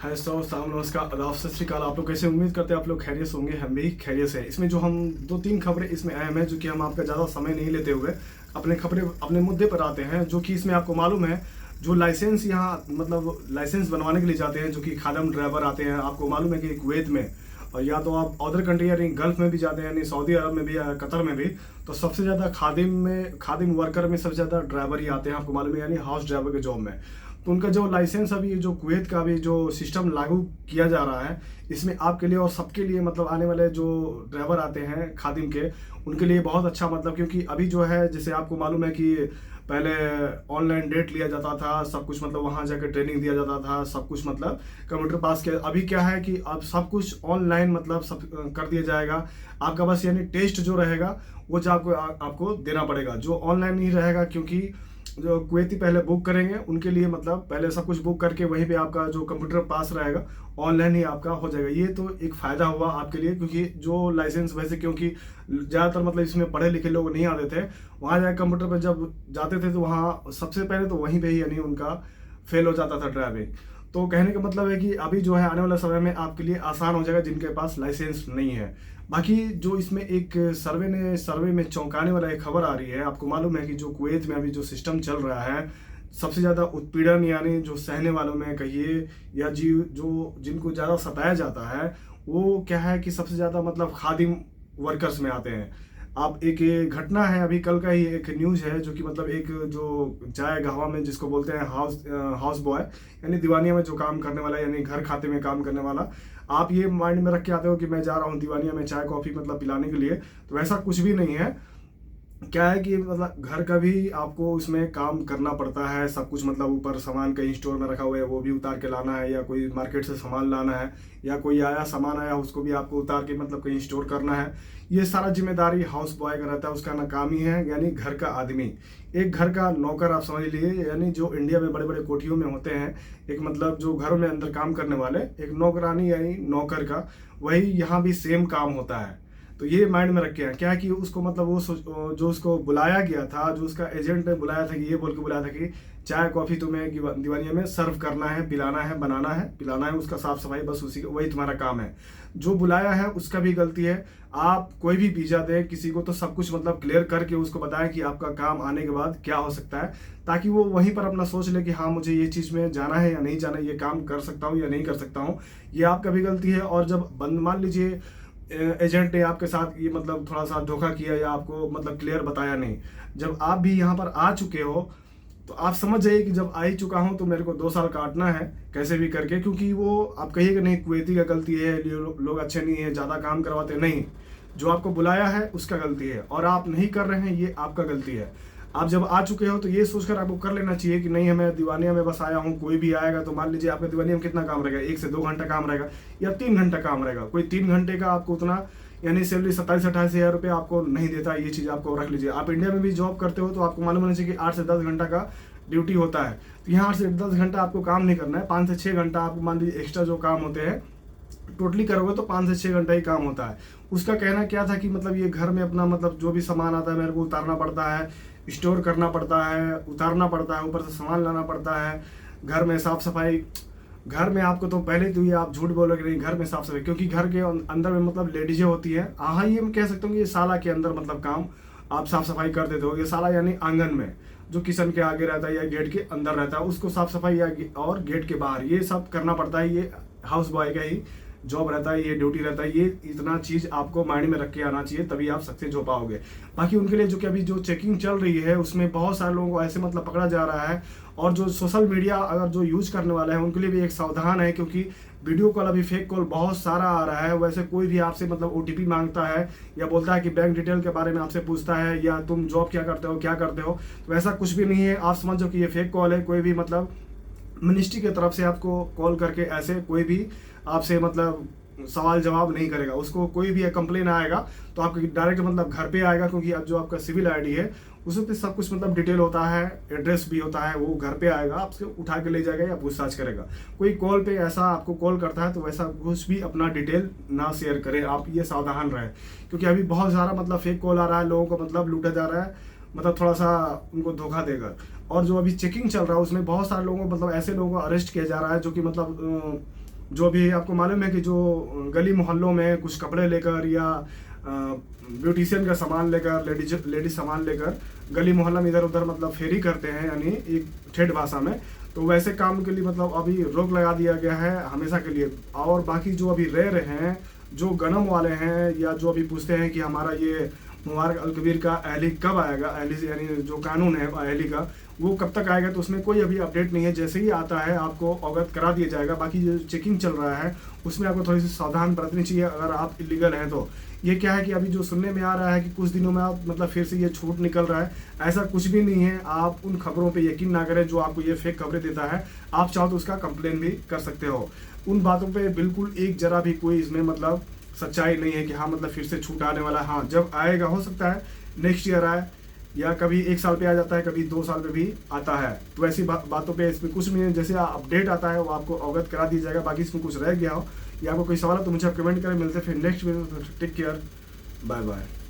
हाय दोस्तों, साहब नमस्कार, आदाब, सत श्री अकाल। आप लोग कैसे? उम्मीद करते हैं आप लोग खैरियत होंगे। हम भी खैरियत से हैं। इसमें जो हम दो तीन खबरें इसमें अहम है, जो कि हम आपका ज़्यादा समय नहीं लेते हुए अपने खबरें अपने मुद्दे पर आते हैं। जो कि इसमें आपको मालूम है, जो लाइसेंस यहाँ मतलब लाइसेंस बनवाने के लिए जाते हैं, जो कि खादम ड्राइवर आते हैं, आपको मालूम है कि कुवैत में और या तो आप अदर कंट्री यानी गल्फ में भी जाते हैं, यानी सऊदी अरब में भी या कतर में भी, तो सबसे ज़्यादा खादिम वर्कर में सबसे ज़्यादा ड्राइवर ही आते हैं, आपको मालूम है, यानी हाउस ड्राइवर के जॉब में। तो उनका जो लाइसेंस अभी जो कुवैत का अभी जो सिस्टम लागू किया जा रहा है, इसमें आपके लिए और सबके लिए मतलब आने वाले जो ड्राइवर आते हैं खादिम के, उनके लिए बहुत अच्छा मतलब, क्योंकि अभी जो है जैसे आपको मालूम है कि पहले ऑनलाइन डेट लिया जाता था, सब कुछ मतलब वहाँ जाकर ट्रेनिंग दिया जाता था, सब कुछ मतलब कंप्यूटर पास किया। अभी क्या है कि अब सब कुछ ऑनलाइन मतलब सब कर दिया जाएगा। आपका बस यानी टेस्ट जो रहेगा वो जो आपको देना पड़ेगा, जो ऑनलाइन नहीं रहेगा, क्योंकि जो कुवैती पहले बुक करेंगे उनके लिए मतलब पहले सब कुछ बुक करके वहीं पे आपका जो कंप्यूटर पास रहेगा ऑनलाइन ही आपका हो जाएगा। ये तो एक फ़ायदा हुआ आपके लिए, क्योंकि जो लाइसेंस वैसे क्योंकि ज़्यादातर मतलब इसमें पढ़े लिखे लोग नहीं आते थे, वहाँ जाकर कंप्यूटर पर जब जाते थे तो वहाँ सबसे पहले तो वहीं पे ही यानी उनका फेल हो जाता था ड्राइविंग। तो कहने का मतलब है कि अभी जो है आने वाला समय में आपके लिए आसान हो जाएगा जिनके पास लाइसेंस नहीं है। बाकी जो इसमें एक सर्वे में चौंकाने वाला एक खबर आ रही है। आपको मालूम है कि जो कुवैत में अभी जो सिस्टम चल रहा है, सबसे ज़्यादा उत्पीड़न यानी जो सहने वालों में कहिए या जी जो जिनको ज़्यादा सताया जाता है, वो क्या है कि सबसे ज़्यादा मतलब खादिम वर्कर्स में आते हैं। आप एक ये घटना है, अभी कल का ही एक न्यूज़ है, जो कि मतलब एक जो चाय गहवा में जिसको बोलते हैं हाउस बॉय, यानी दीवानिया में जो काम करने वाला, यानी घर खाते में काम करने वाला। आप ये माइंड में रख के आते हो कि मैं जा रहा हूँ दीवानिया में चाय कॉफ़ी मतलब पिलाने के लिए, तो वैसा कुछ भी नहीं है। क्या है कि मतलब घर का भी आपको उसमें काम करना पड़ता है, सब कुछ मतलब ऊपर सामान कहीं स्टोर में रखा हुआ है वो भी उतार के लाना है, या कोई मार्केट से सामान लाना है, या कोई आया सामान आया उसको भी आपको उतार के मतलब कहीं स्टोर करना है। ये सारा जिम्मेदारी हाउस बॉय का रहता है, उसका ना काम ही है, यानी घर का आदमी, एक घर का नौकर आप समझ लिए। यानी जो इंडिया में बड़े बड़े कोठियों में होते हैं, एक मतलब जो घरों में अंदर काम करने वाले, एक नौकरानी यानी नौकर का, वही यहाँ भी सेम काम होता है। तो ये माइंड में रखे हैं क्या कि उसको मतलब जो उसको बुलाया गया था, जो उसका एजेंट ने बुलाया था, कि ये बोल के बुलाया था कि चाय कॉफ़ी तुम्हें दीवानिया में सर्व करना है, पिलाना है, बनाना है, पिलाना है, उसका साफ सफाई बस उसी वही तुम्हारा काम है। जो बुलाया है उसका भी गलती है। आप कोई भी वीज़ा दे किसी को तो सब कुछ मतलब क्लियर करके उसको बताएं कि आपका काम आने के बाद क्या हो सकता है, ताकि वो वहीं पर अपना सोच ले कि हाँ मुझे ये चीज़ में जाना है या नहीं जाना, ये काम कर सकता हूँ या नहीं कर सकता हूँ। ये आपका भी गलती है। और जब बंद मान लीजिए एजेंट ने आपके साथ ये मतलब थोड़ा सा धोखा किया या आपको मतलब क्लियर बताया नहीं, जब आप भी यहाँ पर आ चुके हो तो आप समझ जाइए कि जब आ ही चुका हूँ तो मेरे को 2 साल काटना है कैसे भी करके, क्योंकि वो आप कहिएगा नहीं कुवैती का गलती है, लोग अच्छे नहीं है, ज़्यादा काम करवाते नहीं, जो आपको बुलाया है उसका गलती है, और आप नहीं कर रहे हैं ये आपका गलती है। आप जब आ चुके हो तो ये सोचकर आपको कर लेना चाहिए कि नहीं हमें दीवानिया में बस आया हूँ, कोई भी आएगा तो मान लीजिए आपका दीवानिया में कितना काम रहेगा, 1 से 2 घंटा काम रहेगा या 3 घंटा काम रहेगा, कोई 3 घंटे का आपको उतना यानी सैलरी 27-28 हज़ार रुपये आपको नहीं देता। ये चीज़ आपको रख लीजिए। आप इंडिया में भी जॉब करते हो तो आपको मालूम होना चाहिए कि 8 से 10 घंटा का ड्यूटी होता है, तो यहाँ 8 से 10 घंटा आपको काम नहीं करना है, 5 से 6 घंटा आपको मान लीजिए एक्स्ट्रा जो काम होते हैं टोटली करोगे तो 5 से 6 घंटा ही काम होता है। उसका कहना क्या था कि मतलब ये घर में अपना मतलब जो भी सामान आता है मेरे को उतारना पड़ता है, स्टोर करना पड़ता है, उतारना पड़ता है, ऊपर से सामान लाना पड़ता है, घर में साफ सफाई, घर में आपको तो पहले तो ये आप झूठ बोलोगे नहीं, घर में साफ सफाई, क्योंकि घर के अंदर में मतलब लेडीजें होती हैं। हाँ ये मैं कह सकता हूँ कि ये साला के अंदर मतलब काम आप साफ सफाई कर देते हो। ये साला यानी आंगन में जो किचन के आगे रहता है या गेट के अंदर रहता है उसको साफ सफाई, या और गेट के बाहर ये सब करना पड़ता है। ये हाउस बॉय का ही जॉब रहता है, ये ड्यूटी रहता है। ये इतना चीज़ आपको माइंड में रख के आना चाहिए, तभी आप सक्सेस हो पाओगे। बाकी उनके लिए जो कि अभी जो चेकिंग चल रही है उसमें बहुत सारे लोगों को ऐसे मतलब पकड़ा जा रहा है, और जो सोशल मीडिया अगर जो यूज़ करने वाले हैं उनके लिए भी एक सावधान है, क्योंकि वीडियो कॉल अभी फेक कॉल बहुत सारा आ रहा है। वैसे कोई भी आपसे मतलब OTP मांगता है या बोलता है कि बैंक डिटेल के बारे में आपसे पूछता है, या तुम जॉब क्या करते हो, तो ऐसा कुछ भी नहीं है। आप समझो कि ये फेक कॉल है। कोई भी मतलब मिनिस्ट्री की तरफ से आपको कॉल करके ऐसे कोई भी आपसे मतलब सवाल जवाब नहीं करेगा। उसको कोई भी कंप्लेन आएगा तो आपके डायरेक्ट मतलब घर पे आएगा, क्योंकि अब जो आपका सिविल ID है उसमें पे सब कुछ मतलब डिटेल होता है, एड्रेस भी होता है, वो घर पे आएगा, आपसे उठा के ले जाएगा या पूछताछ करेगा। कोई कॉल पे ऐसा आपको कॉल करता है तो वैसा कुछ भी अपना डिटेल ना शेयर करें, आप ये सावधान रहें, क्योंकि अभी बहुत सारा मतलब फेक कॉल आ रहा है, लोगों को मतलब लूटा जा रहा है, मतलब थोड़ा सा उनको धोखा देकर। और जो अभी चेकिंग चल रहा है उसमें बहुत सारे लोगों को मतलब ऐसे लोगों को अरेस्ट किया जा रहा है जो कि मतलब जो भी आपको मालूम है कि जो गली मोहल्लों में कुछ कपड़े लेकर या ब्यूटिशियन का सामान लेकर, लेडीज सामान लेकर गली मोहल्ला में इधर उधर मतलब फेरी करते हैं, यानी एक ठेठ भाषा में, तो वैसे काम के लिए मतलब अभी रोक लगा दिया गया है हमेशा के लिए। और बाकी जो अभी रह रहे हैं, जो गनम वाले हैं, या जो अभी पूछते हैं कि हमारा ये मुबारक अलकबीर का अहली कब आएगा, अहली यानी जो कानून है अहली का, वो कब तक आएगा, तो उसमें कोई अभी अपडेट नहीं है। जैसे ही आता है आपको अवगत करा दिया जाएगा। बाकी जो चेकिंग चल रहा है उसमें आपको थोड़ी सी सावधान बरतनी चाहिए अगर आप इलीगल हैं तो। ये क्या है कि अभी जो सुनने में आ रहा है कि कुछ दिनों में आप मतलब फिर से ये छूट निकल रहा है, ऐसा कुछ भी नहीं है। आप उन खबरों पे यकीन ना करें जो आपको ये फेक खबरें देता है। आप चाहो तो उसका कंप्लेन भी कर सकते हो। उन बातों पे बिल्कुल एक जरा भी कोई इसमें मतलब सच्चाई नहीं है कि हाँ मतलब फिर से छूट आने वाला है। हाँ, जब आएगा हो सकता है नेक्स्ट ईयर आए, या कभी 1 साल पे आ जाता है, कभी 2 साल पे भी आता है। तो ऐसी बातों पे इसमें कुछ नहीं है। जैसे अपडेट आता है वो आपको अवगत करा दिया जाएगा। बाकी इसमें कुछ रह गया हो या आपको कोई सवाल है तो मुझे आप कमेंट करें। मिलते हैं फिर next video. Take care, bye bye.